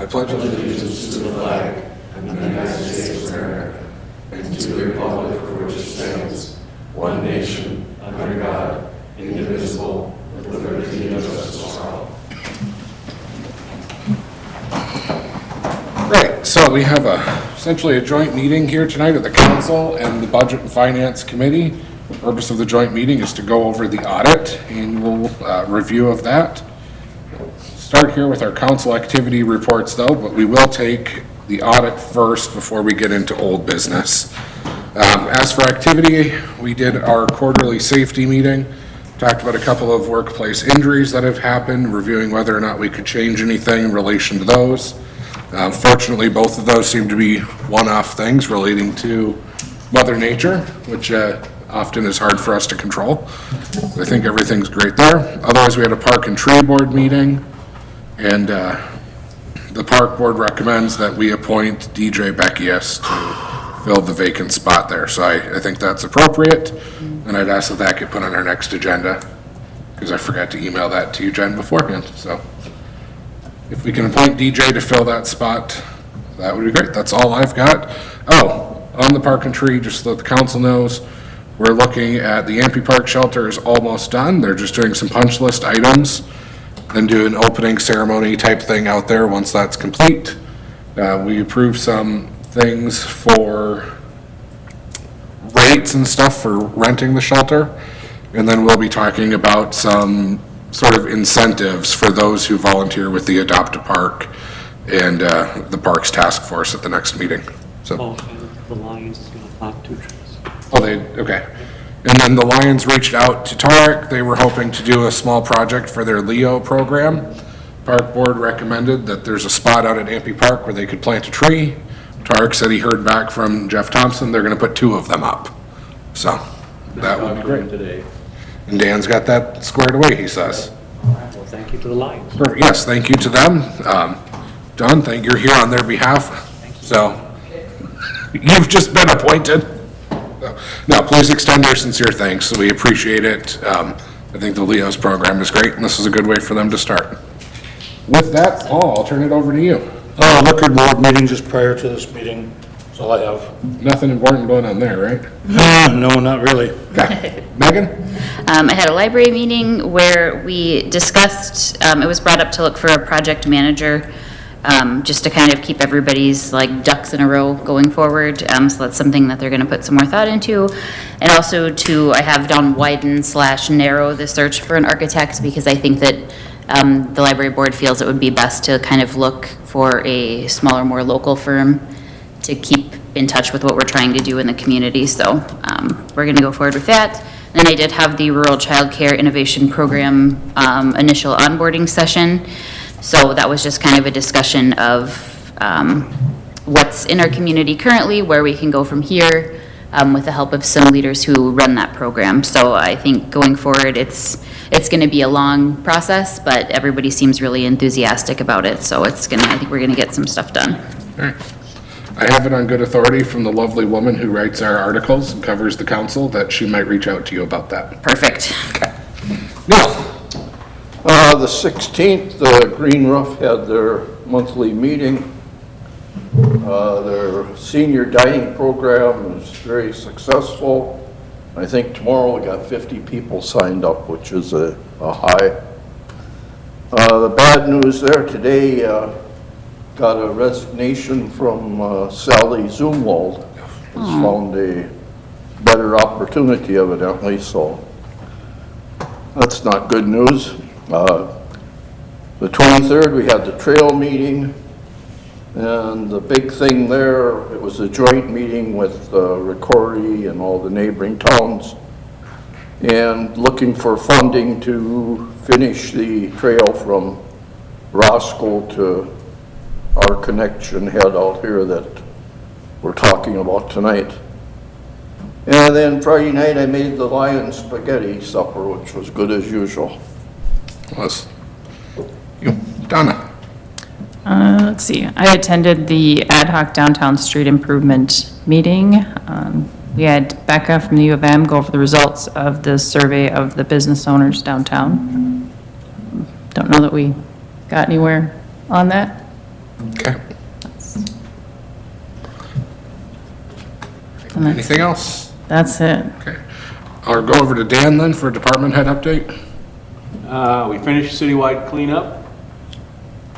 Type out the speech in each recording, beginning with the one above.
I pledge allegiance to the flag of the United States of America and to the republic for which it stands, one nation, under God, indivisible, with liberty and justice for all. Right, so we have essentially a joint meeting here tonight of the council and the Budget and Finance Committee. The purpose of the joint meeting is to go over the audit, annual review of that. Start here with our council activity reports though, but we will take the audit first before we get into old business. As for activity, we did our quarterly safety meeting, talked about a couple of workplace injuries that have happened, reviewing whether or not we could change anything in relation to those. Fortunately, both of those seem to be one-off things relating to Mother Nature, which often is hard for us to control. I think everything's great there. Otherwise, we had a park and tree board meeting, and the park board recommends that we appoint DJ Beckius to fill the vacant spot there. So I think that's appropriate, and I'd ask that that get put on our next agenda, because I forgot to email that to you, Jen, beforehand. So if we can appoint DJ to fill that spot, that would be great. That's all I've got. Oh, on the park and tree, just so that the council knows, we're looking at the Ampey Park shelter is almost done. They're just doing some punch list items, then do an opening ceremony type thing out there once that's complete. We approved some things for rates and stuff for renting the shelter, and then we'll be talking about some sort of incentives for those who volunteer with the Adopt a Park and the Parks Task Force at the next meeting. So, and the Lions is going to plant 2 trees. oh, okay. And then the Lions reached out to Tarek. They were hoping to do a small project for their Leo program. Park board recommended that there's a spot out at Ampey Park where they could plant a tree. Tarek said he heard back from Jeff Thompson. They're going to put 2 of them up. So that would be great. Today. And Dan's got that squared away, he says. All right, well, thank you to the Lions. Yes, thank you to them. Don, you're here on their behalf. So you've just been appointed. No, please extend our sincere thanks. We appreciate it. I think the Leo's program is great, and this is a good way for them to start. With that, Paul, I'll turn it over to you. Liquor board meeting just prior to this meeting. That's all I have. Nothing important going on there, right? No, not really. Okay. Megan? I had a library meeting where we discussed, it was brought up to look for a project manager, just to kind of keep everybody's like ducks in a row going forward. So that's something that they're going to put some more thought into. And also I have Don widen/narrow the search for an architect, because I think that the library board feels it would be best to kind of look for a smaller, more local firm to keep in touch with what we're trying to do in the community. So we're going to go forward with that. Then I did have the Rural Child Care Innovation Program initial onboarding session. So that was just kind of a discussion of what's in our community currently, where we can go from here, with the help of some leaders who run that program. So I think going forward, it's going to be a long process, but everybody seems really enthusiastic about it. So I think we're going to get some stuff done. All right. I have it on good authority from the lovely woman who writes our articles and covers the council that she might reach out to you about that. Perfect. Okay. Neil? The 16th, the Green Roof had their monthly meeting. Their senior dining program is very successful. I think tomorrow we got 50 people signed up, which is a high. The bad news there today, got a resignation from Sally Zumwald. Has found a better opportunity evidently, so that's not good news. The 23rd, we had the trail meeting, and the big thing there, it was a joint meeting with Ricori and all the neighboring towns, and looking for funding to finish the trail from Roscoe to our connection head out here that we're talking about tonight. And then Friday night, I made the Lion spaghetti supper, which was good as usual. Was you, Donna? Let's see, I attended the ad hoc downtown street improvement meeting. We had Becca from the U of M go over the results of the survey of the business owners downtown. Don't know that we got anywhere on that. Okay. And that's, Anything else? that's it. Okay. I'll go over to Dan then for a department head update. We finished citywide cleanup.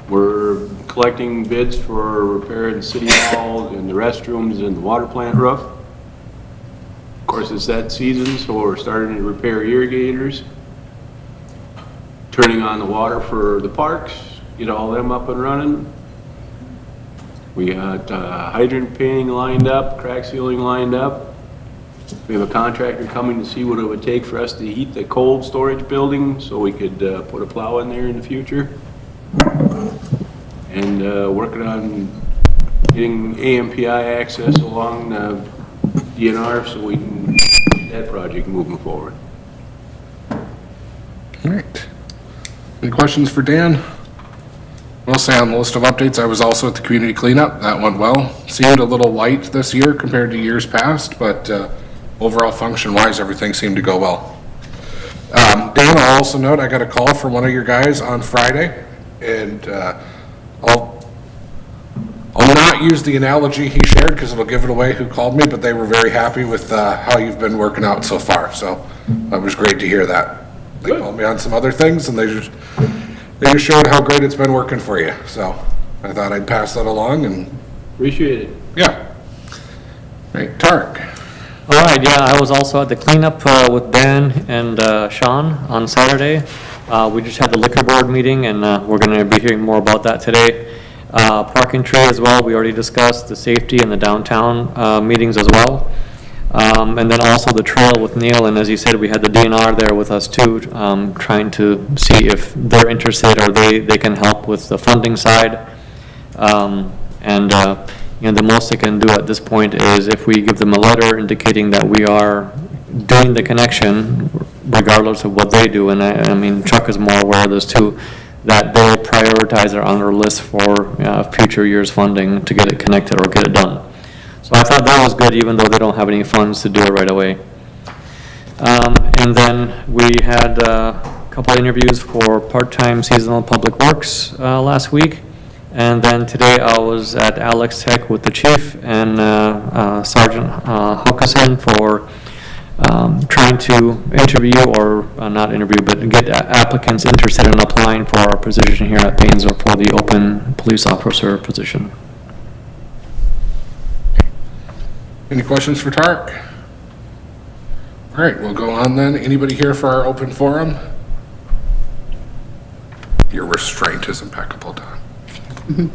We're collecting bids for repairing the city hall and the restrooms and the water plant roof. Of course, it's that season, so we're starting to repair irrigators. Turning on the water for the parks, get all them up and running. We got hydrant painting lined up, crack sealing lined up. We have a contractor coming to see what it would take for us to heat the cold storage building so we could put a plow in there in the future. And working on getting AMPI access along the DNR so we can get that project moving forward. All right. Any questions for Dan? I'll say on the list of updates, I was also at the community cleanup. That went well. Seemed a little light this year compared to years past, but overall function-wise, everything seemed to go well. Dan, I'll also note, I got a call from one of your guys on Friday, and I'll not use the analogy he shared because it'll give it away who called me, but they were very happy with how you've been working out so far, so it was great to hear that. They called me on some other things, and they just showed how great it's been working for you, so I thought I'd pass that along, and Appreciate it. yeah. Right, Tarek. All right, yeah, I was also at the cleanup with Dan and Sean on Saturday. We just had the liquor board meeting, and we're going to be hearing more about that today. Parking tray as well, we already discussed the safety and the downtown meetings as well. And then also the trail with Neil, and as you said, we had the DNR there with us too, trying to see if they're interested or they can help with the funding side. You know, the most they can do at this point is if we give them a letter indicating that we are doing the connection, regardless of what they do, and I mean, Chuck is more aware of this too, that they'll prioritize it on their list for future years' funding to get it connected or get it done. So I thought that was good, even though they don't have any funds to do it right away. And then we had a couple of interviews for part-time seasonal public works last week. And then today I was at Alex Tech with the chief and Sergeant Huckason for trying to interview, or not interview, but get applicants interested in applying for our position here at Painesville for the open police officer position. Any questions for Tarek? All right, we'll go on then. Anybody here for our open forum? Your restraint is impeccable, Don. All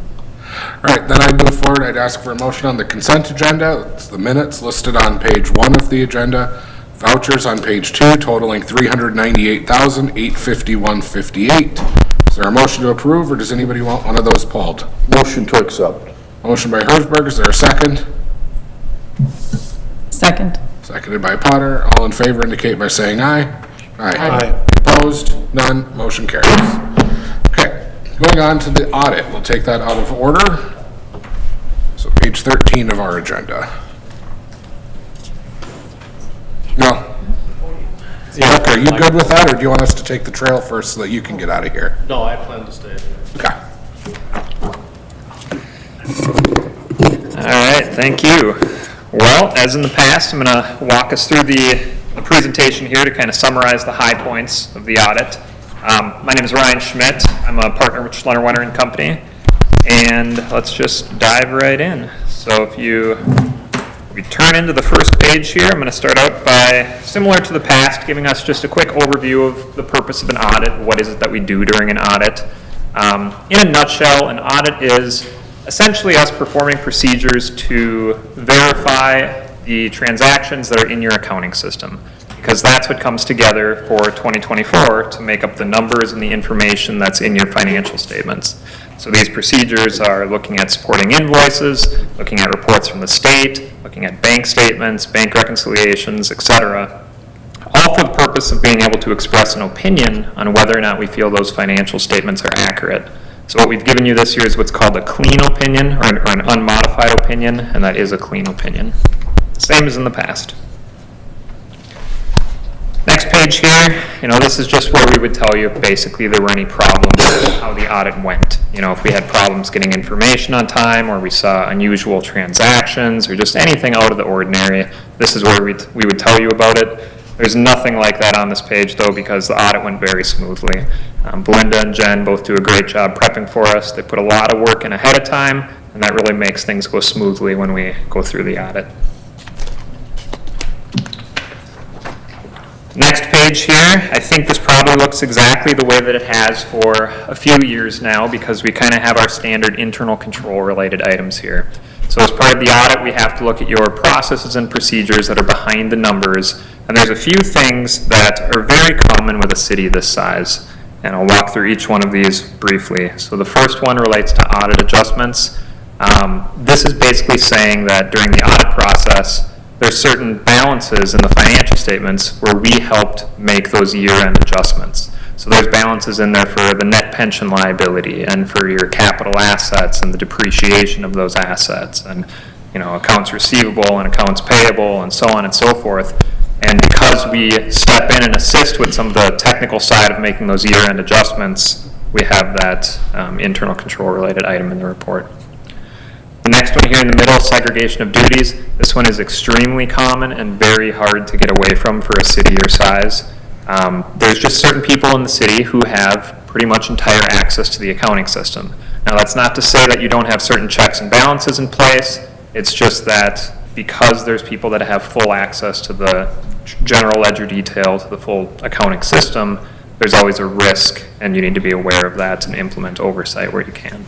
right, then I'd move forward. I'd ask for a motion on the consent agenda. It's the minutes listed on page 1 of the agenda. Vouchers on page 2 totaling $398,851.58. Is there a motion to approve, or does anybody want one of those pulled? Motion to accept. Motion by Hersberg. Is there a second? Second. Seconded by Potter. All in favor indicate by saying aye. Aye. Opposed? None. Motion carries. Okay, going on to the audit. We'll take that out of order. So page 13 of our agenda. No. Chuck, are you good with that, or do you want us to take the trail first so that you can get out of here? No, I plan to stay. Okay. All right, thank you. Well, as in the past, I'm going to walk us through the presentation here to kind of summarize the high points of the audit. My name is Ryan Schmidt. I'm a partner with Schlenner Weiner & Company, and let's just dive right in. So if you turn into the first page here, I'm going to start out by, similar to the past, giving us just a quick overview of the purpose of an audit. What is it that we do during an audit? In a nutshell, an audit is essentially us performing procedures to verify the transactions that are in your accounting system, because that's what comes together for 2024 to make up the numbers and the information that's in your financial statements. So these procedures are looking at supporting invoices, looking at reports from the state, looking at bank statements, bank reconciliations, etc., all for the purpose of being able to express an opinion on whether or not we feel those financial statements are accurate. So what we've given you this year is what's called a clean opinion, or an unmodified opinion, and that is a clean opinion. Same as in the past. Next page here, this is just where we would tell you if basically there were any problems with how the audit went. If we had problems getting information on time, or we saw unusual transactions, or just anything out of the ordinary, this is where we would tell you about it. There's nothing like that on this page, though, because the audit went very smoothly. Belinda and Jen both do a great job prepping for us. They put a lot of work in ahead of time, and that really makes things go smoothly when we go through the audit. Next page here, I think this probably looks exactly the way that it has for a few years now, because we kind of have our standard internal control related items here. So as part of the audit, we have to look at your processes and procedures that are behind the numbers, and there's a few things that are very common with a city this size, and I'll walk through each one of these briefly. So the first one relates to audit adjustments. This is basically saying that during the audit process, there's certain balances in the financial statements where we helped make those year-end adjustments. So there's balances in there for the net pension liability and for your capital assets and the depreciation of those assets, and accounts receivable and accounts payable and so on and so forth. And because we step in and assist with some of the technical side of making those year-end adjustments, we have that internal control related item in the report. The next one here in the middle, segregation of duties. This one is extremely common and very hard to get away from for a city your size. There's just certain people in the city who have pretty much entire access to the accounting system. Now, that's not to say that you don't have certain checks and balances in place. It's just that because there's people that have full access to the general ledger detail, to the full accounting system, there's always a risk, and you need to be aware of that and implement oversight where you can.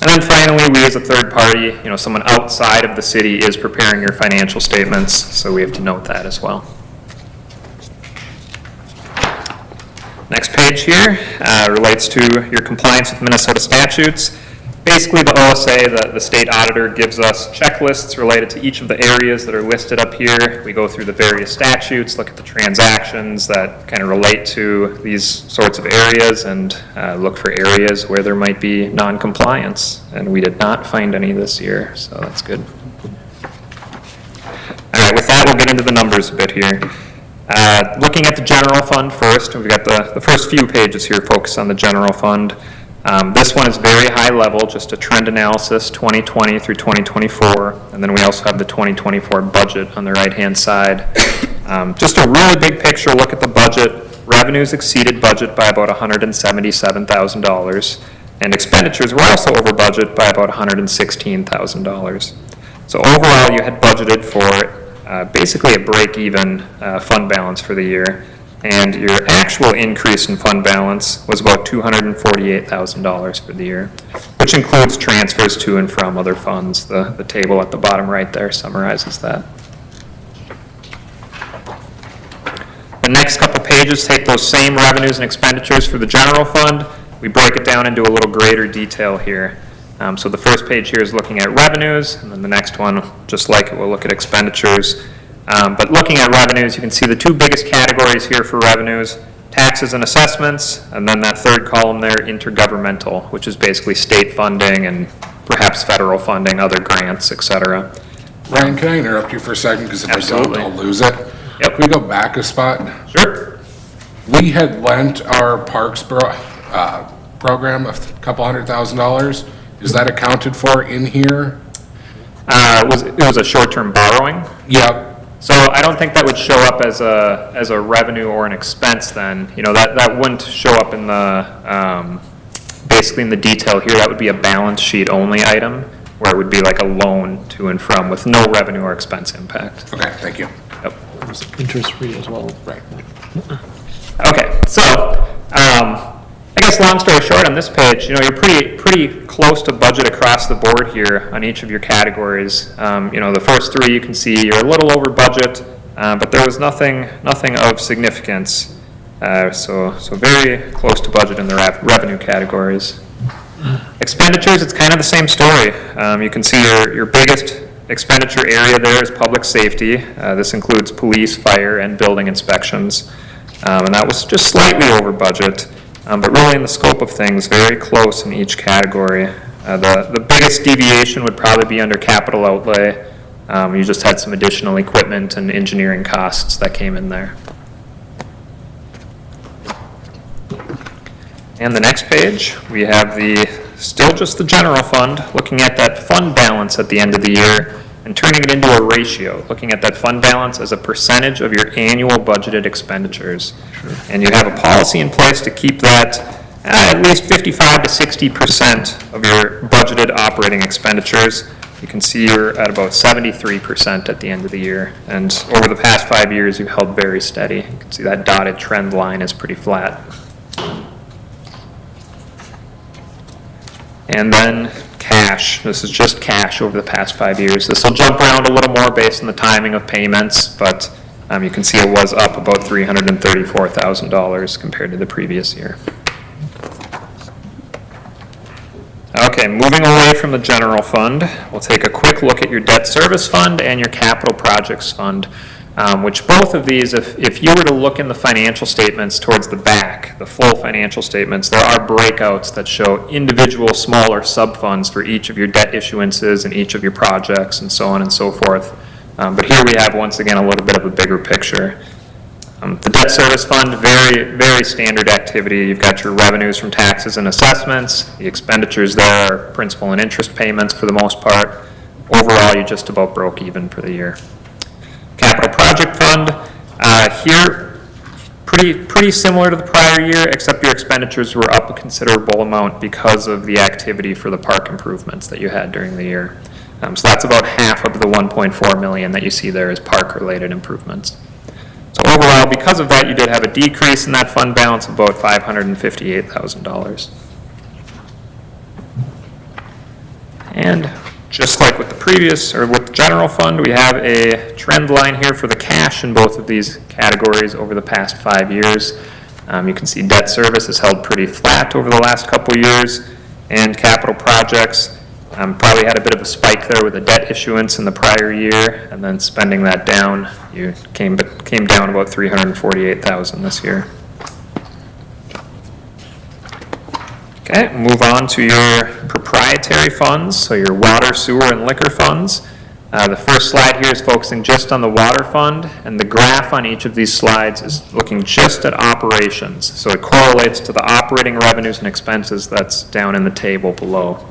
And then finally, we as a third party, someone outside of the city is preparing your financial statements, so we have to note that as well. Next page here relates to your compliance with Minnesota statutes. Basically, the OSA, the state auditor, gives us checklists related to each of the areas that are listed up here. We go through the various statutes, look at the transactions that kind of relate to these sorts of areas, and look for areas where there might be non-compliance. And we did not find any this year, so that's good. All right, with that, we'll get into the numbers a bit here. Looking at the general fund first, we've got the first few pages here focus on the general fund. This one is very high level, just a trend analysis, 2020 through 2024, and then we also have the 2024 budget on the right-hand side. Just a really big picture look at the budget. Revenues exceeded budget by about $177,000, and expenditures were also over budget by about $116,000. So overall, you had budgeted for basically a break-even fund balance for the year. And your actual increase in fund balance was about $248,000 for the year, which includes transfers to and from other funds. The table at the bottom right there summarizes that. The next couple pages take those same revenues and expenditures for the general fund. We break it down into a little greater detail here. So the first page here is looking at revenues, and then the next one, just like it, we'll look at expenditures. But looking at revenues, you can see the two biggest categories here for revenues, taxes and assessments, and then that third column there, intergovernmental, which is basically state funding and perhaps federal funding, other grants, et cetera. Ryan, can I interrupt you for a second? Because if Absolutely. I don't, I'll lose it. Yep. Can we go back a spot? Sure. We had lent our parks program a couple $100,000. Is that accounted for in here? It was a short-term borrowing. Yep. So I don't think that would show up as a revenue or an expense then. That wouldn't show up in the, basically in the detail here. That would be a balance sheet only item, where it would be like a loan to and from with no revenue or expense impact. Okay, thank you. Yep. Interest-free as well. Right. Okay, so, I guess long story short, on this page, you're pretty close to budget across the board here on each of your categories. The first three you can see you're a little over budget, but there was nothing of significance. So very close to budget in the revenue categories. Expenditures, it's kind of the same story. You can see your biggest expenditure area there is public safety. This includes police, fire, and building inspections. And that was just slightly over budget. But really in the scope of things, very close in each category. The biggest deviation would probably be under capital outlay. You just had some additional equipment and engineering costs that came in there. And the next page, we have still just the general fund, looking at that fund balance at the end of the year and turning it into a ratio, looking at that fund balance as a percentage of your annual budgeted expenditures. And you have a policy in place to keep that at least 55 to 60% of your budgeted operating expenditures. You can see you're at about 73% at the end of the year. And over the past 5 years, you've held very steady. You can see that dotted trend line is pretty flat. And then cash. This is just cash over the past 5 years. This will jump around a little more based on the timing of payments, but you can see it was up about $334,000 compared to the previous year. Okay, moving away from the general fund, we'll take a quick look at your debt service fund and your capital projects fund, which both of these, if you were to look in the financial statements towards the back, the full financial statements, there are breakouts that show individual smaller sub-funds for each of your debt issuances and each of your projects and so on and so forth. But here we have, once again, a little bit of a bigger picture. The debt service fund, very, very standard activity. You've got your revenues from taxes and assessments. The expenditures there are principal and interest payments for the most part. Overall, you just about broke even for the year. Capital project fund, here, pretty similar to the prior year, except your expenditures were up a considerable amount because of the activity for the park improvements that you had during the year. So that's about half of the 1.4 million that you see there as park-related improvements. So overall, because of that, you did have a decrease in that fund balance of about $558,000. And just like with the previous, or with the general fund, we have a trend line here for the cash in both of these categories over the past 5 years. You can see debt service has held pretty flat over the last couple years, and capital projects probably had a bit of a spike there with a debt issuance in the prior year, and then spending that down, you came down about $348,000 this year. Okay, move on to your proprietary funds, so your water, sewer, and liquor funds. The first slide here is focusing just on the water fund, and the graph on each of these slides is looking just at operations. So it correlates to the operating revenues and expenses that's down in the table below.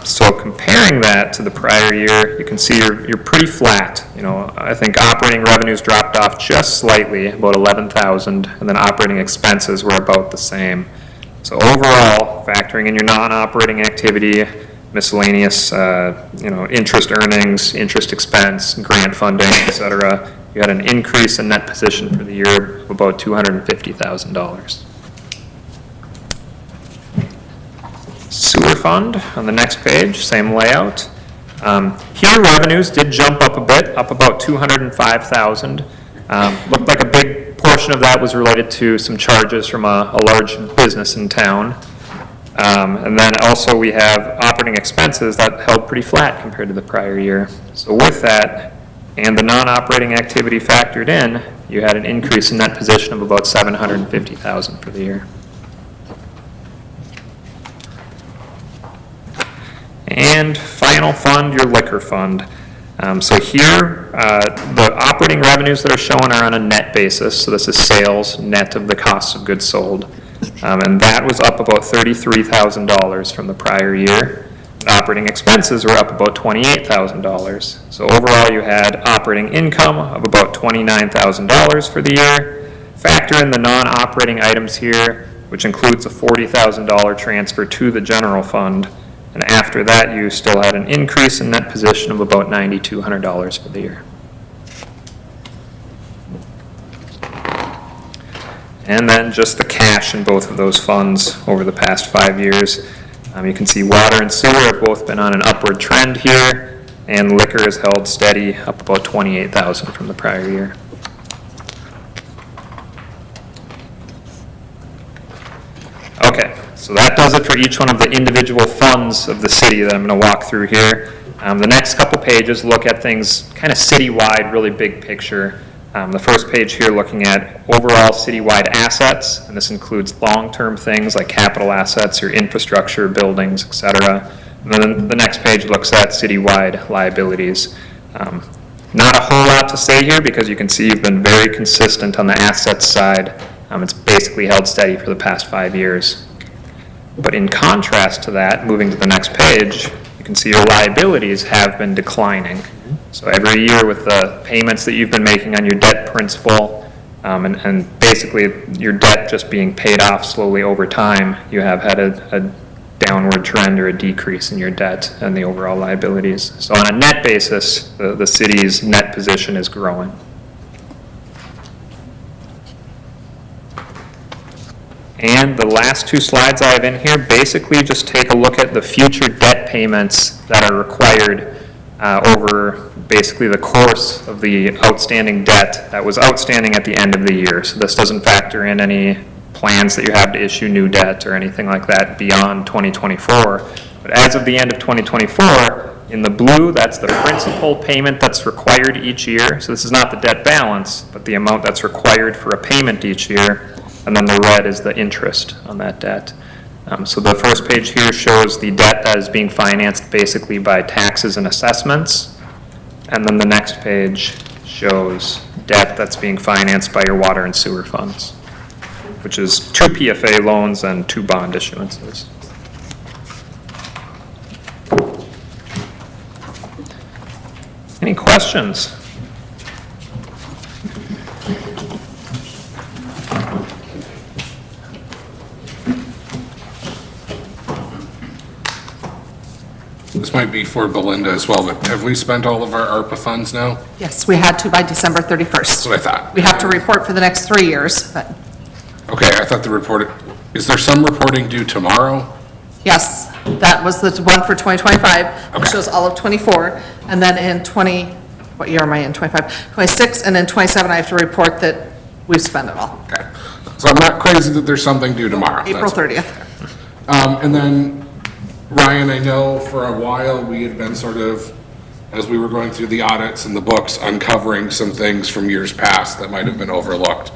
So comparing that to the prior year, you can see you're pretty flat. You know, I think operating revenues dropped off just slightly, about 11,000, and then operating expenses were about the same. So overall, factoring in your non-operating activity, miscellaneous, interest earnings, interest expense, grant funding, et cetera, you had an increase in net position for the year of about $250,000. Sewer fund on the next page, same layout. Here revenues did jump up a bit, up about $205,000. Looked like a big portion of that was related to some charges from a large business in town. And then also we have operating expenses that held pretty flat compared to the prior year. So with that, and the non-operating activity factored in, you had an increase in net position of about $750,000 for the year. And final fund, your liquor fund. So here, the operating revenues that are shown are on a net basis. So this is sales net of the cost of goods sold. And that was up about $33,000 from the prior year. Operating expenses were up about $28,000. So overall, you had operating income of about $29,000 for the year. Factor in the non-operating items here, which includes a $40,000 transfer to the general fund. And after that, you still had an increase in net position of about $9,200 for the year. And then just the cash in both of those funds over the past 5 years. You can see water and sewer have both been on an upward trend here, and liquor has held steady, up about $28,000 from the prior year. Okay, so that does it for each one of the individual funds of the city that I'm going to walk through here. The next couple pages look at things kind of citywide, really big picture. The first page here looking at overall citywide assets, and this includes long-term things like capital assets, your infrastructure, buildings, et cetera. And then the next page looks at citywide liabilities. Not a whole lot to say here because you can see you've been very consistent on the assets side It's basically held steady for the past 5 years. But in contrast to that, moving to the next page, you can see your liabilities have been declining. So every year with the payments that you've been making on your debt principal, and basically your debt just being paid off slowly over time, you have had a downward trend or a decrease in your debt and the overall liabilities. So on a net basis, the city's net position is growing. And the last 2 slides I have in here basically just take a look at the future debt payments that are required over basically the course of the outstanding debt that was outstanding at the end of the year. So this doesn't factor in any plans that you have to issue new debt or anything like that beyond 2024. But as of the end of 2024, in the blue, that's the principal payment that's required each year. So this is not the debt balance, but the amount that's required for a payment each year. And then the red is the interest on that debt. So the first page here shows the debt that is being financed basically by taxes and assessments. And then the next page shows debt that's being financed by your water and sewer funds, which is 2 PFA loans and 2 bond issuances. Any questions? This might be for Belinda as well, but have we spent all of our ARPA funds now? Yes, we had to by December 31st. That's what I thought. We have to report for the next 3 years, but Okay, I thought the report, is there some reporting due tomorrow? yes, that was the one for 2025. It Okay. shows all of '24, and then in what year am I in, 25? 26, and then 27, I have to report that we've spent it all. Okay, so I'm not crazy that there's something due tomorrow. April That's- 30th. And then, Ryan, I know for a while we had been sort of, as we were going through the audits and the books, uncovering some things from years past that might have been overlooked.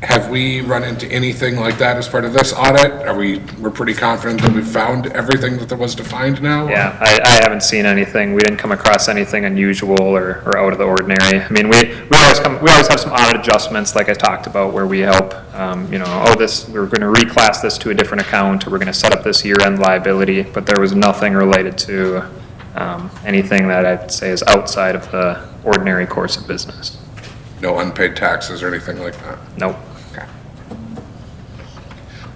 Have we run into anything like that as part of this audit? We're pretty confident that we've found everything that there was to find now? Yeah, I haven't seen anything. We didn't come across anything unusual or out of the ordinary. I mean, we always have some audit adjustments, like I talked about, where we help, we're going to reclass this to a different account, or we're going to set up this year-end liability, but there was nothing related to anything that I'd say is outside of the ordinary course of business. No unpaid taxes or anything like that? Nope. Okay.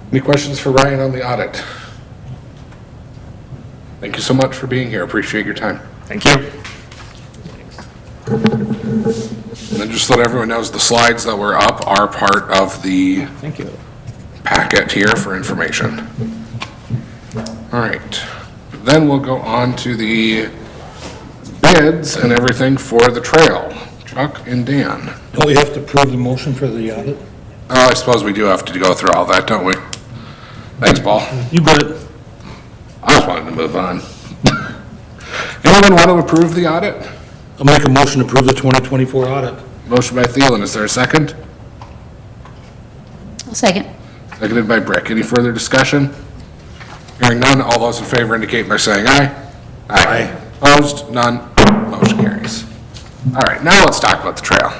Any questions for Ryan on the audit? Thank you so much for being here. Appreciate your time. Thank you. And then just so that everyone knows, the slides that were up are part of the Thank you. packet here for information. All right. Then we'll go on to the bids and everything for the trail. Chuck and Dan. Don't we have to approve the motion for the audit? Oh, I suppose we do have to go through all that, don't we? Thanks, Paul. You bet. I just wanted to move on. Anyone want to approve the audit? I'll make a motion to approve the 2024 audit. Motion by Thielen, is there a second? I'll second. Seconded by Brick. Any further discussion? Hearing none, all those in favor indicate by saying aye. Aye. Opposed? None. Motion carries. All right, now let's talk about the trail.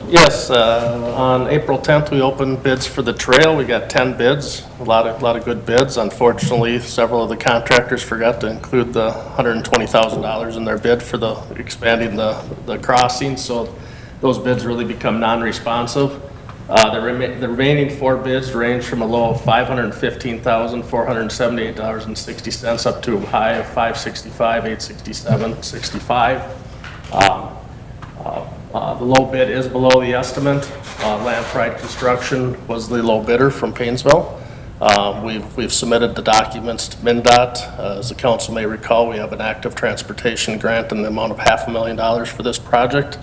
Yes, on April 10th, we opened bids for the trail. We got 10 bids, a lot of good bids. Unfortunately, several of the contractors forgot to include the $120,000 in their bid for the expanding the crossing, so those bids really become non-responsive. The remaining 4 bids range from a low of $515,478.60 up to a high of $565,867.65. The low bid is below the estimate. Land Pride Construction was the low bidder from Painesville. We've submitted the documents to MnDOT. As the council may recall, we have an active transportation grant in the amount of $500,000 for this project.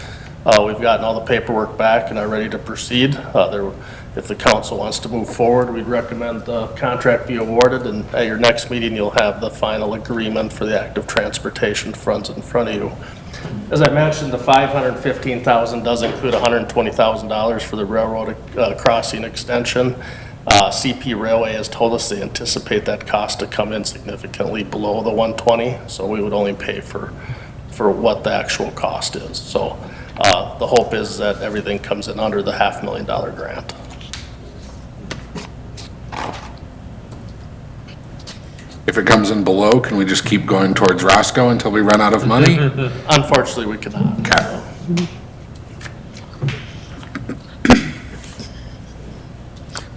We've gotten all the paperwork back and are ready to proceed. If the council wants to move forward, we'd recommend the contract be awarded, and at your next meeting, you'll have the final agreement for the active transportation funds in front of you. As I mentioned, the $515,000 does include $120,000 for the railroad crossing extension. CP Railway has told us they anticipate that cost to come in significantly below the $120,000, so we would only pay for what the actual cost is. So the hope is that everything comes in under the $500,000 grant. If it comes in below, can we just keep going towards Roscoe until we run out of money? Unfortunately, we cannot. Okay.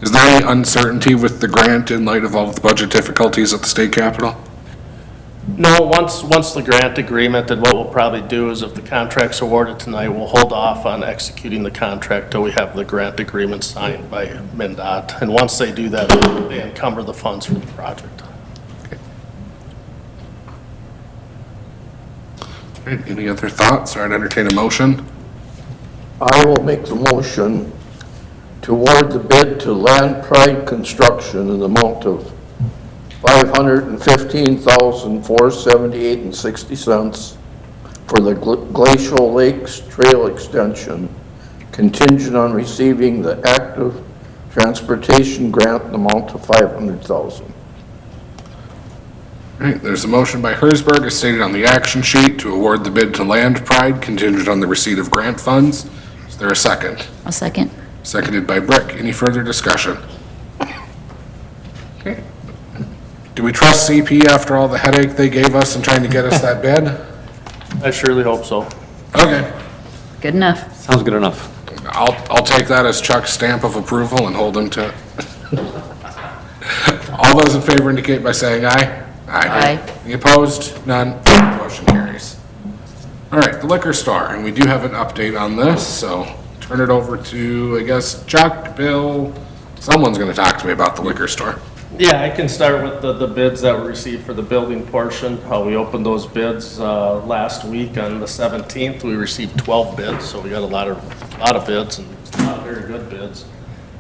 Is there any uncertainty with the grant in light of all of the budget difficulties at the state capitol? No, once the grant agreement, and what we'll probably do is if the contract's awarded tonight, we'll hold off on executing the contract till we have the grant agreement signed by MnDOT. And once they do that, they encumber the funds for the project. All right, any other thoughts, or I'd entertain a motion? I will make the motion to award the bid to Land Pride Construction in the amount of $515,478.60 for the Glacial Lakes Trail Extension, contingent on receiving the active transportation grant in the amount of $500,000. All right, there's a motion by Hersberg as stated on the action sheet to award the bid to Land Pride contingent on the receipt of grant funds. Is there a second? I'll second. Seconded by Brick. Any further discussion? Okay. Do we trust CP after all the headache they gave us in trying to get us that bid? I surely hope so. Okay. Good enough. Sounds good enough. I'll take that as Chuck's stamp of approval and hold him to it. All those in favor indicate by saying aye. Aye. Any opposed? None. Motion carries. All right, the liquor store, and we do have an update on this, so turn it over to, I guess, Chuck, Bill, someone's gonna talk to me about the liquor store. Yeah, I can start with the bids that were received for the building portion. We opened those bids last week on the 17th. We received 12 bids, so we got a lot of bids and a lot of very good bids.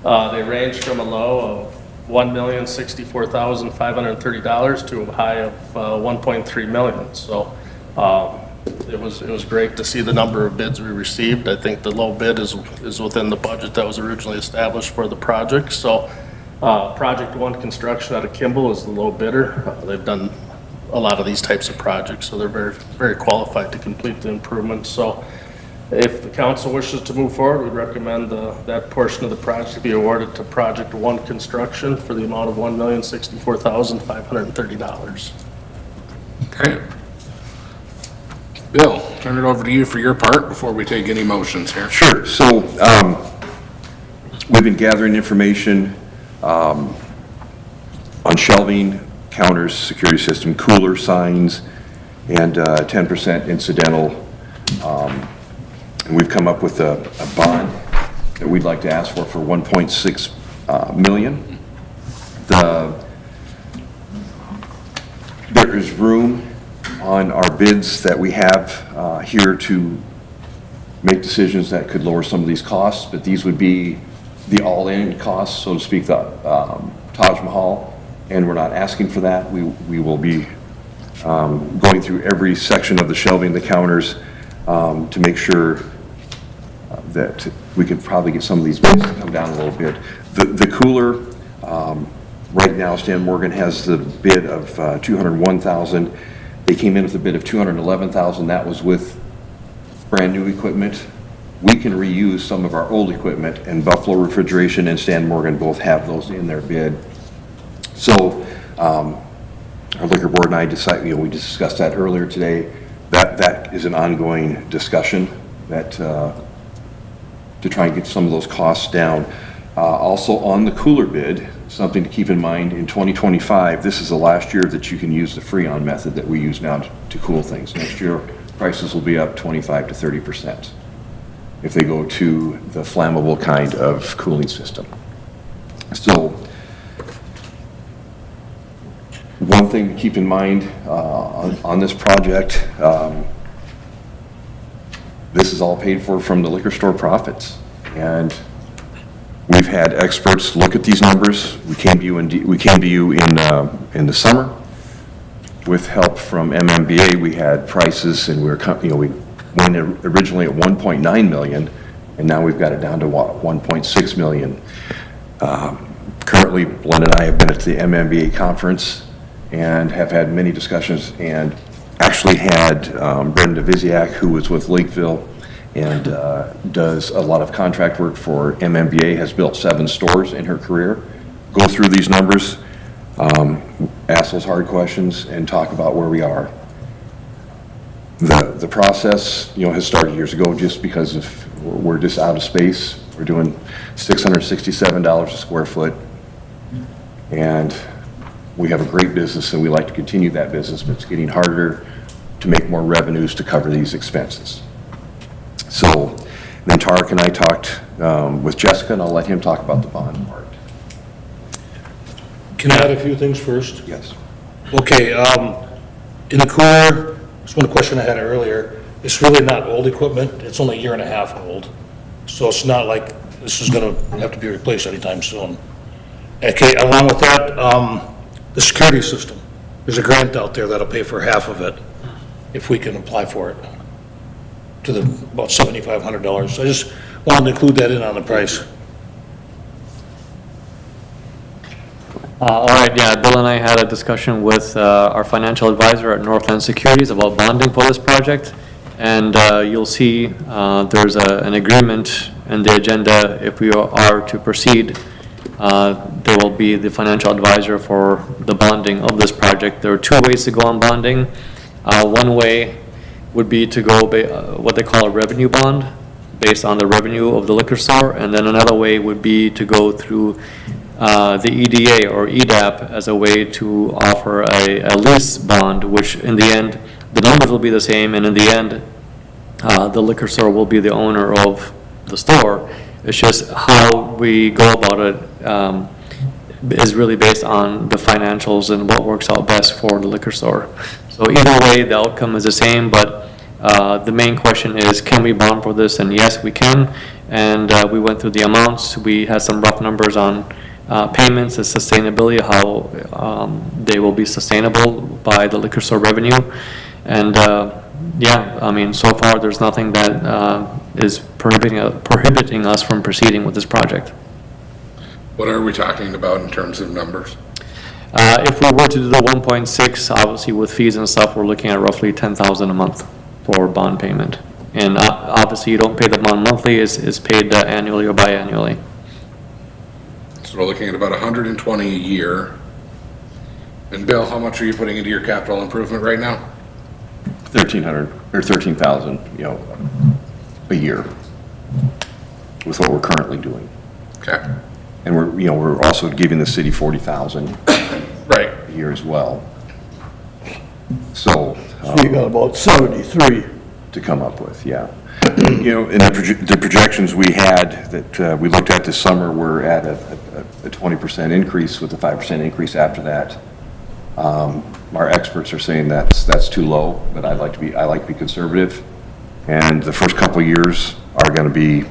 They ranged from a low of $1,064,530 to a high of $1.3 million. So it was great to see the number of bids we received. I think the low bid is within the budget that was originally established for the project. So Project One Construction out of Kimball is the low bidder. They've done a lot of these types of projects, so they're very, very qualified to complete the improvements. So if the council wishes to move forward, we'd recommend that portion of the project to be awarded to Project One Construction for the amount of $1,064,530. Okay. Bill, turn it over to you for your part before we take any motions here. Sure. So we've been gathering information on shelving, counters, security system, cooler signs, and 10% incidental. And we've come up with a bond that we'd like to ask for 1.6 million. There is room on our bids that we have here to make decisions that could lower some of these costs, but these would be the all-in costs, so to speak, the Taj Mahal, and we're not asking for that. We will be going through every section of the shelving, the counters, to make sure that we could probably get some of these bids to come down a little bit. The cooler, right now, Stan Morgan has the bid of $201,000. They came in with a bid of $211,000. That was with brand-new equipment. We can reuse some of our old equipment, and Buffalo Refrigeration and Stan Morgan both have those in their bid. So our liquor board and I decided, we discussed that earlier today. That is an ongoing discussion that to try and get some of those costs down. Also on the cooler bid, something to keep in mind, in 2025, this is the last year that you can use the Freon method that we use now to cool things. Next year, prices will be up 25 to 30% if they go to the flammable kind of cooling system. So one thing to keep in mind on this project, this is all paid for from the liquor store profits. And we've had experts look at these numbers. We came to you in the summer with help from MMBA. We had prices, and we went originally at 1.9 million, and now we've got it down to 1.6 million. Currently, Glenn and I have been at the MMBA conference and have had many discussions, and actually had Brenda Viziak, who was with Lakeville and does a lot of contract work for MMBA, has built 7 stores in her career, go through these numbers. ask those hard questions and talk about where we are. The process, has started years ago just because we're just out of space. We're doing $667 a square foot. And we have a great business and we like to continue that business, but it's getting harder to make more revenues to cover these expenses. So then Tarek and I talked with Jessica, and I'll let him talk about the bond part. Can I add a few things first? Yes. Okay, in the cooler, just one question I had earlier, it's really not old equipment, it's only a year and a half old. So it's not like this is gonna have to be replaced anytime soon. Okay, along with that, the security system, there's a grant out there that'll pay for half of it, if we can apply for it, to about $7,500. I just wanted to include that in on the price. All right, yeah, Bill and I had a discussion with our financial advisor at Northland Securities about bonding for this project. And you'll see there's an agreement in the agenda. If we are to proceed, there will be the financial advisor for the bonding of this project. There are two ways to go on bonding. One way would be to go what they call a revenue bond, based on the revenue of the liquor store. And then another way would be to go through the EDA or EDAP as a way to offer a lease bond, which in the end, the numbers will be the same, and in the end, the liquor store will be the owner of the store. It's just how we go about it is really based on the financials and what works out best for the liquor store. So either way, the outcome is the same, but the main question is, can we bond for this? And yes, we can. And we went through the amounts. We had some rough numbers on payments and sustainability, how they will be sustainable by the liquor store revenue. And yeah, I mean, so far, there's nothing that is prohibiting us from proceeding with this project. What are we talking about in terms of numbers? If we were to do the 1.6, obviously with fees and stuff, we're looking at roughly $10,000 a month for bond payment. And obviously, you don't pay the bond monthly, it's paid annually or biannually. So we're looking at about 120 a year. And Bill, how much are you putting into your capital improvement right now? 1,300 or 13,000, a year with what we're currently doing. Okay. And we're also giving the city 40,000 Right. a year as well. So, You got about 73. to come up with, yeah. In the projections we had that we looked at this summer, we're at a 20% increase with a 5% increase after that. Our experts are saying that's too low, but I like to be conservative. And the first couple of years are going to be,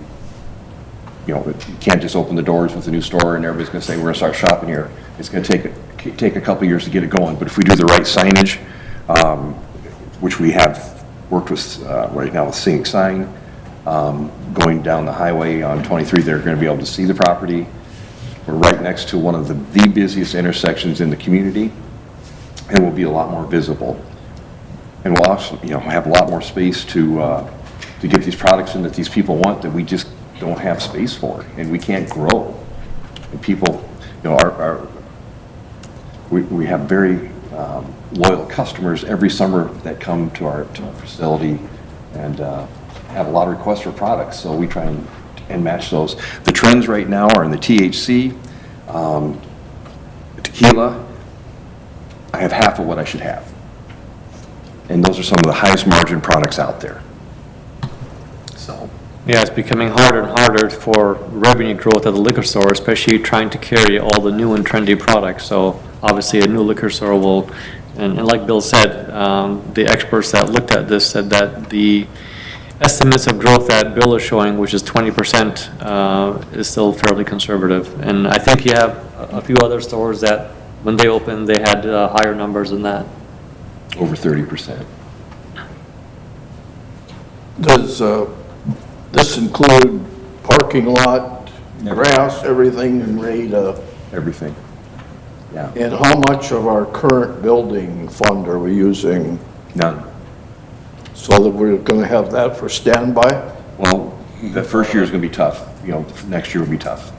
you can't just open the doors with a new store and everybody's going to say, we're going to start shopping here. It's going to take a couple of years to get it going. But if we do the right signage, which we have worked with right now with Scenic Sign, going down the highway on 23, they're going to be able to see the property. We're right next to one of the busiest intersections in the community, and we'll be a lot more visible. And we'll also, have a lot more space to get these products in that these people want that we just don't have space for, and we can't grow. And people, we have very loyal customers every summer that come to our facility and have a lot of requests for products, so we try and match those. The trends right now are in the THC, tequila. I have half of what I should have. And those are some of the highest margin products out there. So, Yeah, it's becoming harder and harder for revenue growth at the liquor store, especially trying to carry all the new and trendy products. So obviously, a new liquor store will, and like Bill said, the experts that looked at this said that the estimates of growth that Bill is showing, which is 20%, is still fairly conservative. And I think you have a few other stores that, when they opened, they had higher numbers than that. over 30%. Does this include parking lot, grass, everything, and ready to? Everything. Yeah, And how much of our current building fund are we using none. so that we're going to have that for standby? Well, the first year is going to be tough. Next year will be tough.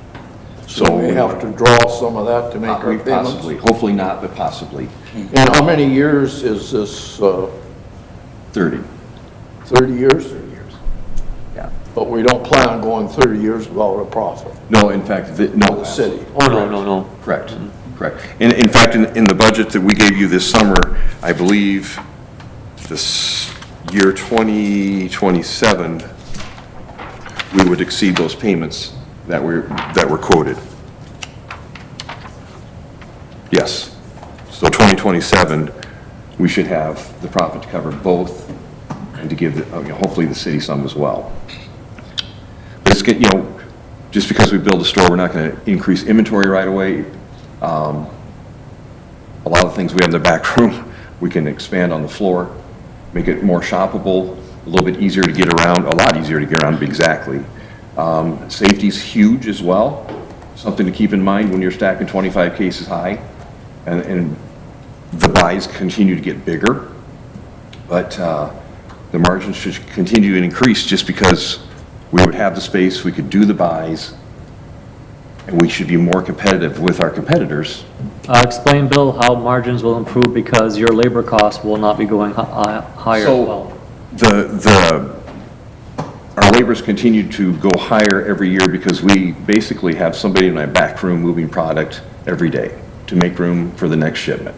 So we have to draw some of that to make our payments. Possibly, hopefully not, but possibly. And how many years is this, 30. 30 years? 30 years. Yeah. But we don't plan on going 30 years without a profit, No, in fact, no. the city. Oh, no. Correct, correct. In fact, in the budget that we gave you this summer, I believe this year 2027, we would exceed those payments that were quoted. Yes. So 2027, we should have the profit to cover both and to give, hopefully, the city some as well. But it's, just because we build a store, we're not going to increase inventory right away. A lot of things we have in the back room, we can expand on the floor, make it more shoppable, a little bit easier to get around, a lot easier to get around, exactly. Safety's huge as well, something to keep in mind when you're stacking 25 cases high, and the buys continue to get bigger, but the margins should continue to increase just because we would have the space, we could do the buys, and we should be more competitive with our competitors. Explain, Bill, how margins will improve because your labor costs will not be going higher as well. Our labors continue to go higher every year because we basically have somebody in my back room moving product every day to make room for the next shipment.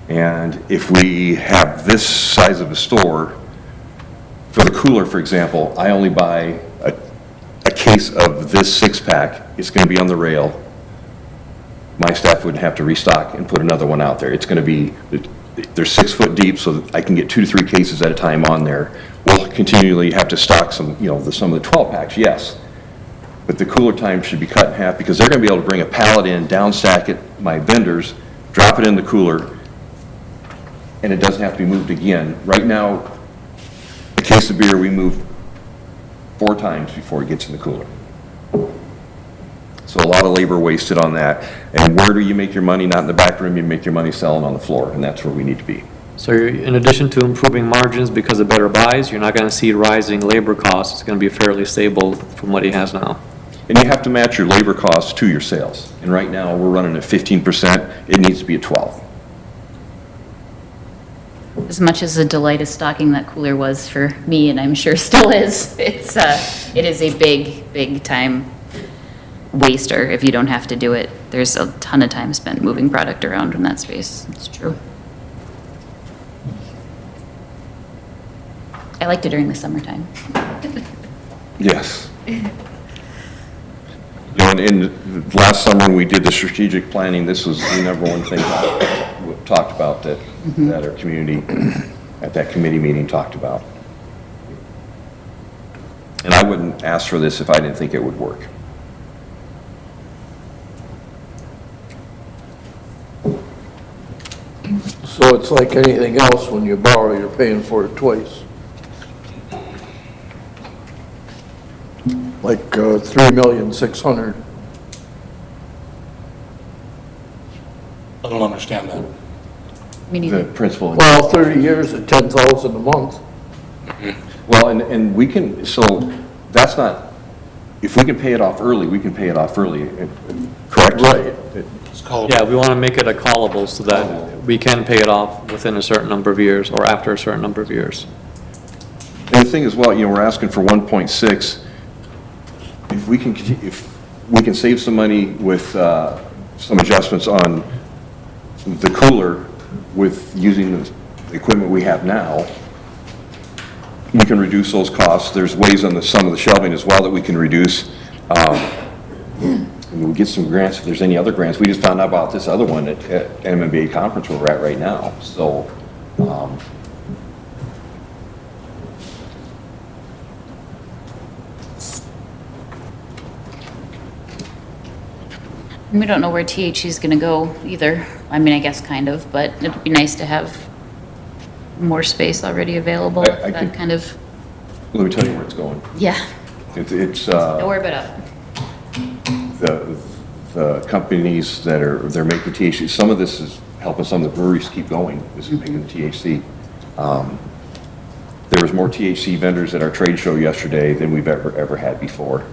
And if we have this size of a store, for the cooler, for example, I only buy a case of this six-pack. It's going to be on the rail. My staff would have to restock and put another one out there. It's going to be, they're 6 foot deep, so that I can get 2 to 3 cases at a time on there. We'll continually have to stock some, some of the 12 packs, yes. But the cooler time should be cut in half because they're going to be able to bring a pallet in, down stack it, my vendors, drop it in the cooler, and it doesn't have to be moved again. Right now, a case of beer, we move 4 times before it gets in the cooler. So a lot of labor wasted on that. And where do you make your money? Not in the back room, you make your money selling on the floor, and that's where we need to be. So in addition to improving margins because of better buys, you're not going to see rising labor costs. It's going to be fairly stable from what he has now. And you have to match your labor costs to your sales. And right now, we're running at 15%. It needs to be at 12. As much as a delight of stocking that cooler was for me, and I'm sure still is, it is a big time waster if you don't have to do it. There's a ton of time spent moving product around in that space. It's true. I liked it during the summertime. Yes. And last summer, when we did the strategic planning, this was the number one thing we talked about that our community at that committee meeting talked about. And I wouldn't ask for this if I didn't think it would work. So it's like anything else, when you borrow, you're paying for it twice. Like, 3,600,000. I don't understand that. Me The neither. principal. Well, 30 years at 10,000 a month. Well, and we can, so that's not, if we can pay it off early, we can pay it off early, correct? Right. It's called. Yeah, we want to make it a callable so that we can pay it off within a certain number of years or after a certain number of years. And the thing is, well, we're asking for 1.6. If we can save some money with some adjustments on the cooler with using the equipment we have now, we can reduce those costs. There's ways on some of the shelving as well that we can reduce. And we'll get some grants if there's any other grants. We just found out about this other one at MMBA conference where we're at right now. So, We don't know where THC is going to go either. I mean, I guess kind of, but it'd be nice to have more space already available. I That could- kind of, let me tell you where it's going. yeah, It's nowhere but up. the companies they're making THC, some of this is helping some of the breweries keep going, this is making the THC. There was more THC vendors at our trade show yesterday than we've ever had before.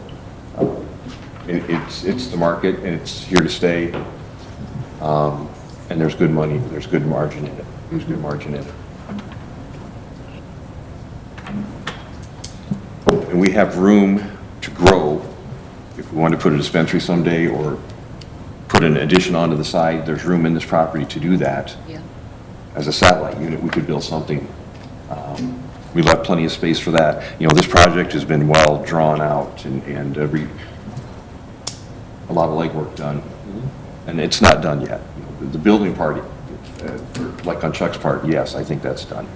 It's the market, and it's here to stay. And there's good money, there's good margin in it. There's good margin in it. And we have room to grow. If we want to put a dispensary someday or put an addition onto the side, there's room in this property to do that. Yeah. As a satellite unit, we could build something. We left plenty of space for that. You know, this project has been well drawn out and a lot of legwork done. And it's not done yet. You know, the building part, like on Chuck's part, yes, I think that's done.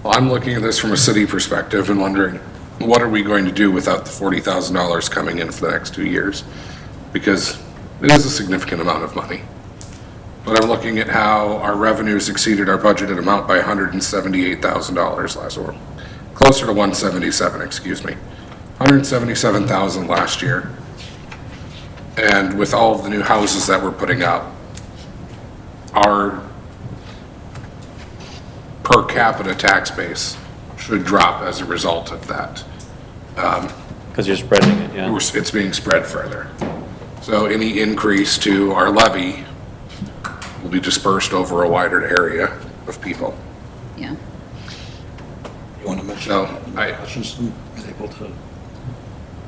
Well, I'm looking at this from a city perspective and wondering, what are we going to do without the $40,000 coming in for the next 2 years? Because it is a significant amount of money. But I'm looking at how our revenues exceeded our budgeted amount by $178,000 last year. Closer to 177, excuse me. 177,000 last year. And with all of the new houses that we're putting up, our per capita tax base should drop as a result of that. Because you're spreading it, yeah. It's being spread further. So any increase to our levy will be dispersed over a wider area of people. Yeah. You want to mention So I able to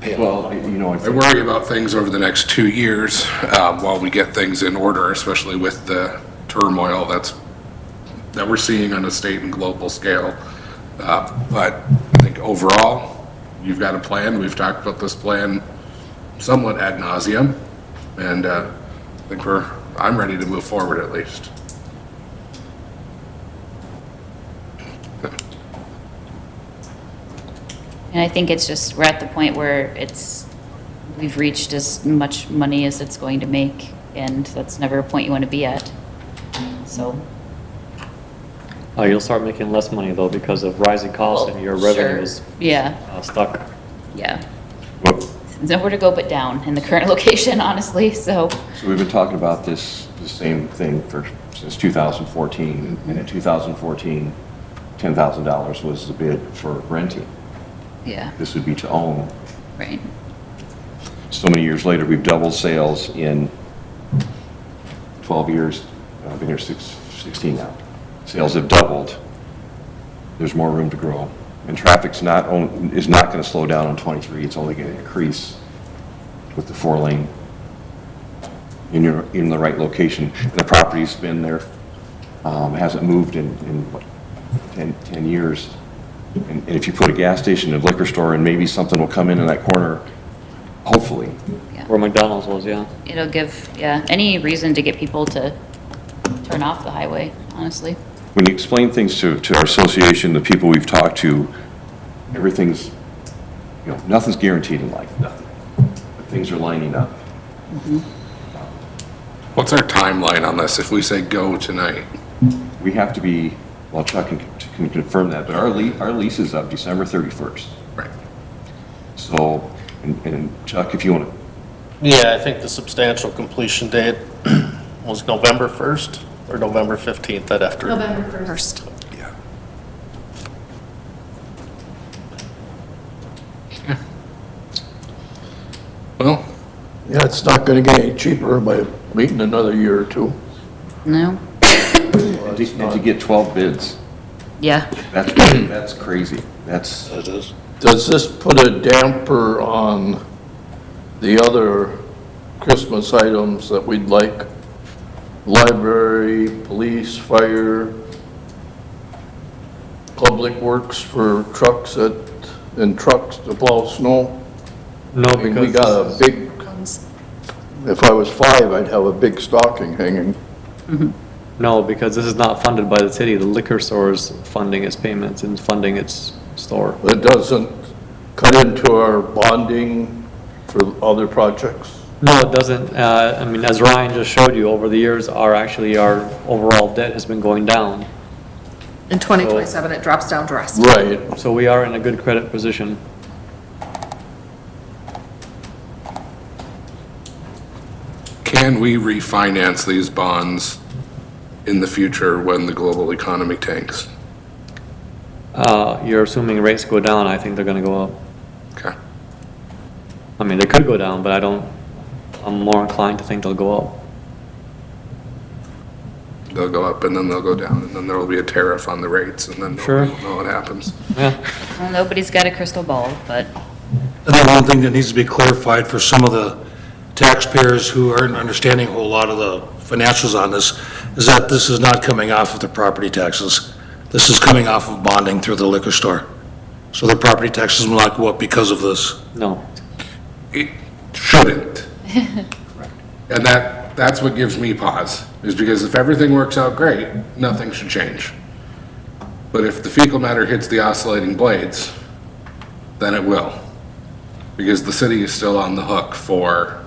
pay it? Well, you know, I I think worry about things over the next 2 years while we get things in order, especially with the turmoil that we're seeing on a state and global scale. But I think overall, you've got a plan. We've talked about this plan somewhat ad nauseum, and I think I'm ready to move forward at least. And I think it's just, we're at the point where we've reached as much money as it's going to make, and that's never a point you want to be at. So, You'll start making less money though because of rising costs and your Well, revenue sure. is Yeah, stuck. yeah. well, There's nowhere to go but down in the current location, honestly, so, so we've been talking about the same thing since 2014. And in 2014, $10,000 was the bid for renting. yeah, This would be to own. right. So many years later, we've doubled sales in 12 years. I've been here 16 now. Sales have doubled. There's more room to grow. And traffic's is not going to slow down on 23. It's only going to increase with the 4-lane in the right location. And the property's been there, hasn't moved in what, 10 years. And if you put a gas station, a liquor store, and maybe something will come in that corner, hopefully. Where McDonald's was, yeah. It'll give, yeah, any reason to get people to turn off the highway, honestly. When you explain things to our association, the people we've talked to, everything's, nothing's guaranteed in life, nothing. But things are lining up. What's our timeline on this if we say go tonight? We have to be, well, Chuck can confirm that, but our lease is up December 31st. Right. So, and Chuck, if you want to, Yeah, I think the substantial completion date was November 1st or November 15th, that after. November 1st. Yeah. Well, Yeah, it's not gonna get any cheaper by waiting another year or two. No? and to get 12 bids, Yeah. that's crazy. That's, It is. Does this put a damper on the other Christmas items that we'd like? Library, police, fire, public works for trucks and trucks to plow snow? No, I mean, we because got a big, if I was 5, I'd have a big stocking hanging. no, because this is not funded by the city. The liquor store is funding its payments and funding its store. It doesn't cut into our bonding for other projects? No, it doesn't. I mean, as Ryan just showed you, over the years, our overall debt has been going down. In 2027, it drops down drastically. Right. So we are in a good credit position. can we refinance these bonds in the future when the global economy tanks? you're assuming rates go down, I think they're gonna go up. Okay. I mean, they could go down, but I'm more inclined to think they'll go up. They'll go up and then they'll go down, and then there will be a tariff on the rates, and then Sure. nobody will know what happens. Yeah, Well, nobody's got a crystal ball, but And then one thing that needs to be clarified for some of the taxpayers who aren't understanding a whole lot of the financials on this, is that this is not coming off of their property taxes. This is coming off of bonding through the liquor store. So their property taxes will not go up because of this. no. It shouldn't. And that's what gives me pause, is because if everything works out great, nothing should change. But if the fecal matter hits the oscillating blades, then it will. Because the city is still on the hook for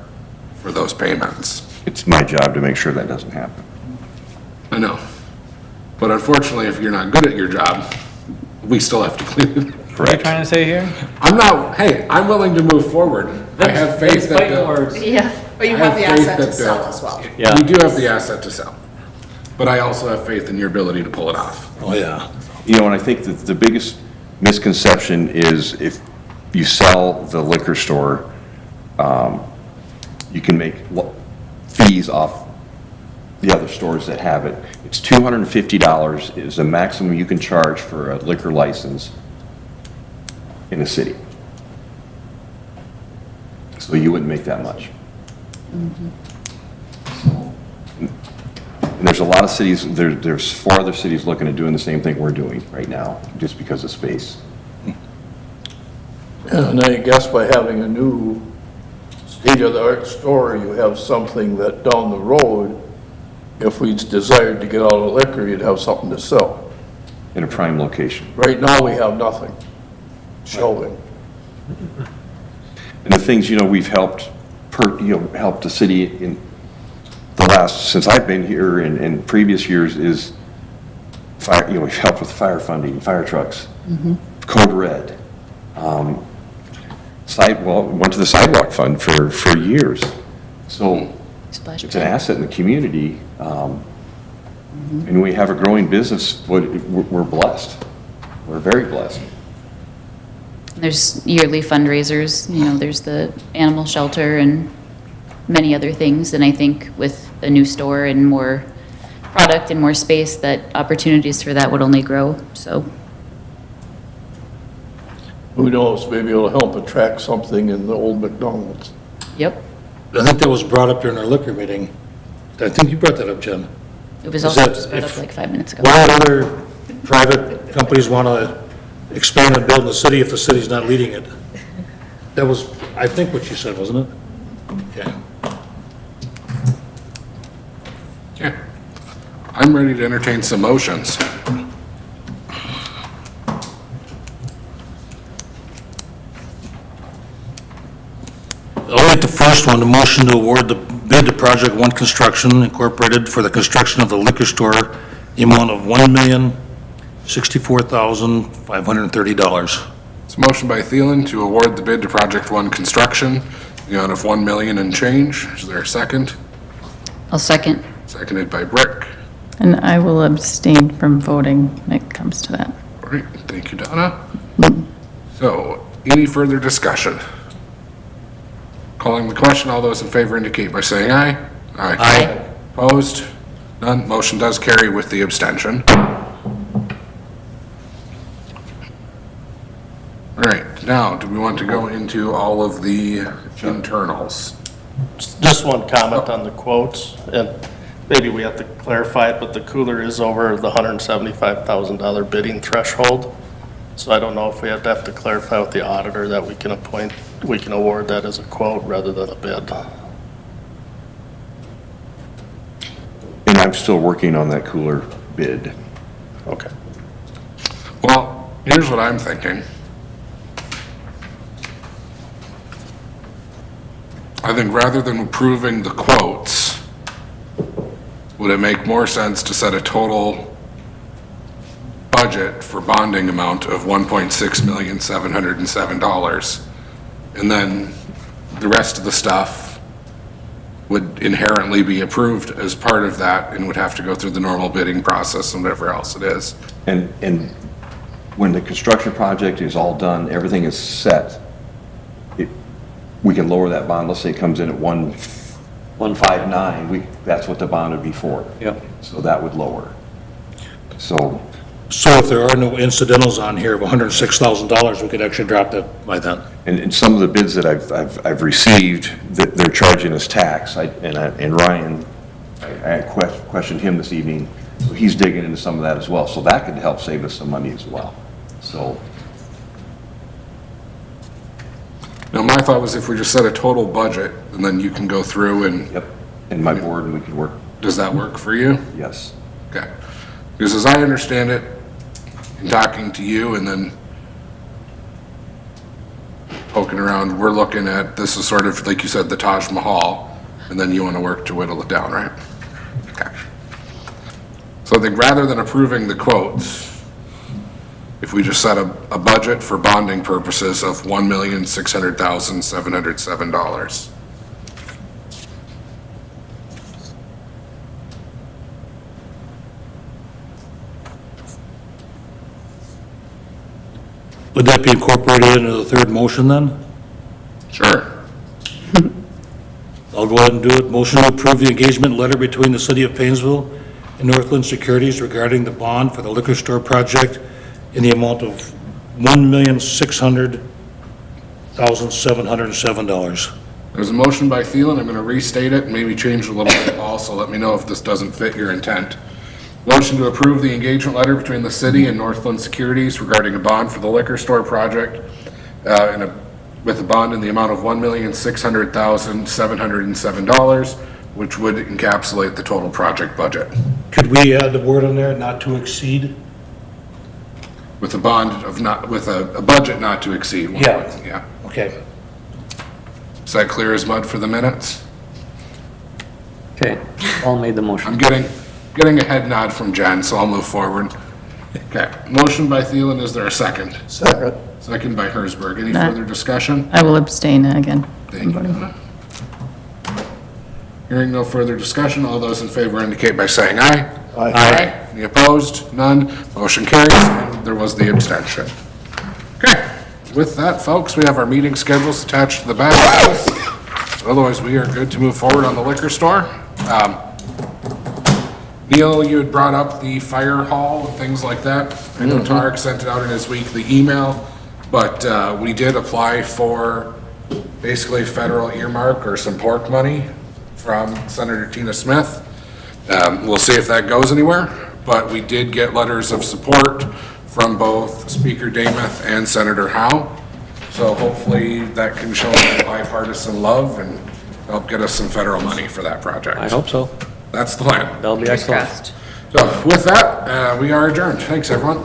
those payments. It's my job to make sure that doesn't happen. I know. But unfortunately, if you're not good at your job, we still have to clean it. What are you trying to say here? I'm willing to move forward. I have faith that. yeah. But you I have the faith asset to that sell as well. Yeah. We do have the asset to sell. But I also have faith in your ability to pull it off. Oh, yeah. You know, and I think that the biggest misconception is if you sell the liquor store, you can make fees off the other stores that have it. It's $250 is the maximum you can charge for a liquor license in a city. So you wouldn't make that much. And there's a lot of cities, there's 4 other cities looking at doing the same thing we're doing right now, just because of space. And I guess by having a new state-of-the-art store, you have something that down the road, if we desired to get out of liquor, you'd have something to sell. In a prime location. Right now, we have nothing. Shelving. And the things, we've helped, helped the city in the last, since I've been here and previous years is fire, we've helped with fire funding, fire trucks, Code Red. Went to the sidewalk fund for years. So Splash it's an pad. asset in the community. And we have a growing business, we're blessed. We're very blessed. There's yearly fundraisers, there's the animal shelter and many other things. And I think with a new store and more product and more space, that opportunities for that would only grow, so. Who knows, maybe it'll help attract something in the old McDonald's. Yep. I think that was brought up during our liquor meeting. I think you brought that up, Jen. It was Is also that just brought if- up like 5 minutes ago. Why would other private companies want to expand and build in the city if the city's not leading it? That was, I think, what you said, wasn't it? Okay. Yeah. I'm ready to entertain some motions. I'll make the first one, the motion to award the bid to Project One Construction Incorporated for the construction of the liquor store, the amount of $1,064,530. It's a motion by Thielen to award the bid to Project One Construction, the amount of $1 million and change. Is there a second? I'll second. Seconded by Brick. And I will abstain from voting when it comes to that. All right, thank you, Donna. So, any further discussion? Calling the question, all those in favor indicate by saying aye. Aye. Opposed? None. Motion does carry with the abstention. All right, now, do we want to go into all of the internals? Just one comment on the quotes, and maybe we have to clarify it, but the cooler is over the $175,000 bidding threshold. So I don't know if we have to clarify with the auditor that we can award that as a quote rather than a bid. And I'm still working on that cooler bid. Okay. Well, here's what I'm thinking. I think rather than approving the quotes, would it make more sense to set a total budget for bonding amount of $1.6,707,000? And then the rest of the stuff would inherently be approved as part of that and would have to go through the normal bidding process and whatever else it is. And when the construction project is all done, everything is set, we can lower that bond, let's say it comes in at 159, that's what the bond would be for. Yep. So that would lower. So, So if there are no incidentals on here of $106,000, we could actually drop that by then. and some of the bids that I've received, that they're charging us tax, and Ryan, I questioned him this evening, so he's digging into some of that as well, so that could help save us some money as well, so. Now, my thought was if we just set a total budget, and then you can go through and, Yep, and my board, and we could work, does that work for you? yes. Okay. Because as I understand it, in talking to you and then poking around, we're looking at, this is sort of, like you said, the Taj Mahal, and then you want to work to whittle it down, right? Okay. So I think rather than approving the quotes, if we just set a budget for bonding purposes of $1,600,707. Would that be incorporated into the third motion then? Sure. I'll go ahead and do it. Motion to approve the engagement letter between the City of Painesville and Northland Securities regarding the bond for the liquor store project in the amount of $1,600,707. There's a motion by Thielen, I'm going to restate it and maybe change a little bit, Paul, so let me know if this doesn't fit your intent. Motion to approve the engagement letter between the city and Northland Securities regarding a bond for the liquor store project, with a bond in the amount of $1,600,707, which would encapsulate the total project budget. Could we add the word on there, not to exceed? With a bond of not, with a budget not to exceed. Yeah. Okay. Is that clear as mud for the minutes? Okay, Paul made the motion. I'm getting a head nod from Jen, so I'll move forward. Okay, motion by Thielen, is there a second? Second. Second by Hersberg. Any Nah. further discussion? I will abstain again. Thank you. Hearing no further discussion, all those in favor indicate by saying aye. Aye. Any opposed? None. Motion carries, and there was the abstention. Okay, with that, folks, we have our meeting schedules attached to the back of this. Otherwise, we are good to move forward on the liquor store. Neil, you had brought up the fire hall and things like that. I know Tarek sent it out in his weekly email, but we did apply for basically federal earmark or some pork money from Senator Tina Smith. We'll see if that goes anywhere, but we did get letters of support from both Speaker Damath and Senator Howe. So hopefully that can show bipartisan love and help get us some federal money for that project. I hope so. That's the plan. That'll be excellent. Crossed. So with that, we are adjourned. Thanks, everyone.